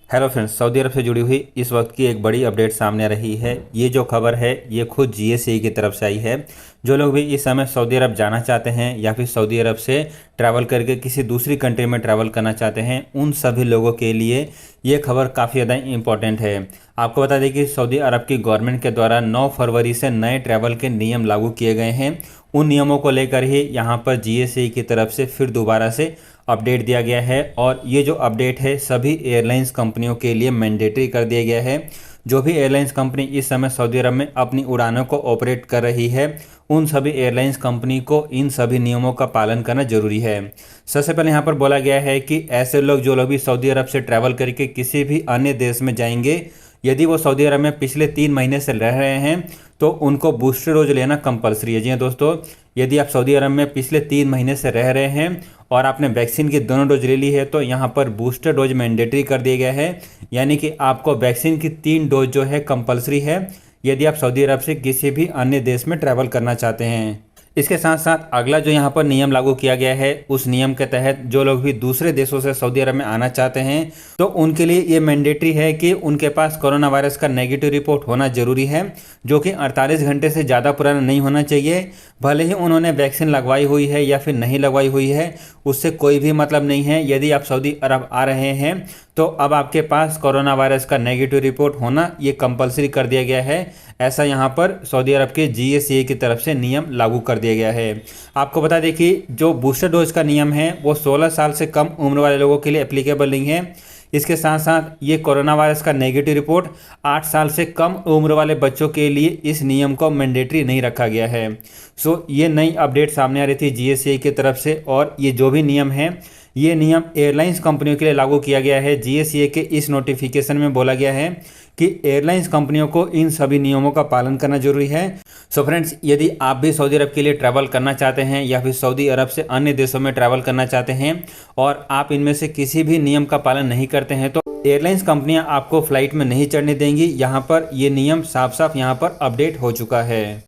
Hello friends, Saudi अरब से जुड़ी हुई इस वक्त की एक बड़ी अपडेट सामने आ रही है। ये जो खबर है ये खुद जीएसई की तरफ से आई है। जो लोग भी इस समय सऊदी अरब जाना चाहते हैं या फिर सऊदी अरब से ट्रैवल करके किसी दूसरी कंट्री में ट्रैवल करना चाहते हैं, उन सभी लोगों के लिए ये खबर काफ़ी ज़्यादा इंपॉर्टेंट है। आपको बता दें कि सऊदी अरब की गवर्नमेंट के द्वारा 9 फरवरी से नए ट्रैवल के नियम लागू किए गए हैं। उन नियमों को लेकर ही यहाँ पर जीएसई की तरफ से फिर दोबारा से अपडेट दिया गया है और ये जो अपडेट है सभी एयरलाइंस कंपनियों के लिए मैंडेटरी कर दिया गया है। जो भी एयरलाइंस कंपनी इस समय सऊदी अरब में अपनी उड़ानों को ऑपरेट कर रही है, उन सभी एयरलाइंस कंपनी को इन सभी नियमों का पालन करना जरूरी है। सबसे पहले यहाँ पर बोला गया है कि ऐसे लोग जो लोग भी सऊदी अरब से ट्रैवल करके किसी भी अन्य देश में जाएंगे, यदि वो सऊदी अरब में पिछले 3 महीने से रह रहे हैं तो उनको बूस्टर डोज लेना कंपलसरी है। जी हाँ दोस्तों, यदि आप सऊदी अरब में पिछले 3 महीने से रह रहे हैं और आपने वैक्सीन की दोनों डोज ले ली है तो यहाँ पर बूस्टर डोज मैंडेटरी कर दिया गया है। यानी कि आपको वैक्सीन की 3 डोज जो है कंपलसरी है यदि आप सऊदी अरब से किसी भी अन्य देश में ट्रैवल करना चाहते हैं। इसके साथ साथ अगला जो यहाँ पर नियम लागू किया गया है, उस नियम के तहत जो लोग भी दूसरे देशों से सऊदी अरब में आना चाहते हैं तो उनके लिए ये मैंडेटरी है कि उनके पास कोरोना वायरस का नेगेटिव रिपोर्ट होना जरूरी है, जो कि 48 घंटे से ज़्यादा पुराना नहीं होना चाहिए। भले ही उन्होंने वैक्सीन लगवाई हुई है या फिर नहीं लगवाई हुई है, उससे कोई भी मतलब नहीं है। यदि आप सऊदी अरब आ रहे हैं तो अब आपके पास कोरोना वायरस का नेगेटिव रिपोर्ट होना ये कंपलसरी कर दिया गया है। ऐसा यहाँ पर सऊदी अरब के जीएसए की तरफ से नियम लागू कर दिया गया है। आपको बता दें कि जो बूस्टर डोज का नियम है वो 16 साल से कम उम्र वाले लोगों के लिए एप्लीकेबल नहीं है। इसके साथ साथ ये कोरोना वायरस का नेगेटिव रिपोर्ट 8 साल से कम उम्र वाले बच्चों के लिए इस नियम को मैंडेटरी नहीं रखा गया है। ये नई अपडेट सामने आ रही थी जीएसए की तरफ से और ये जो भी नियम है ये नियम एयरलाइंस कंपनियों के लिए लागू किया गया है। जीएसए के इस नोटिफिकेशन में बोला गया है कि एयरलाइंस कंपनियों को इन सभी नियमों का पालन करना जरूरी है। फ्रेंड्स, यदि आप भी सऊदी अरब के लिए ट्रैवल करना चाहते हैं या फिर सऊदी अरब से अन्य देशों में ट्रैवल करना चाहते हैं और आप इनमें से किसी भी नियम का पालन नहीं करते हैं तो एयरलाइंस कंपनियां आपको फ्लाइट में नहीं चढ़ने देंगी। यहाँ पर ये नियम साफ साफ यहाँ पर अपडेट हो चुका है।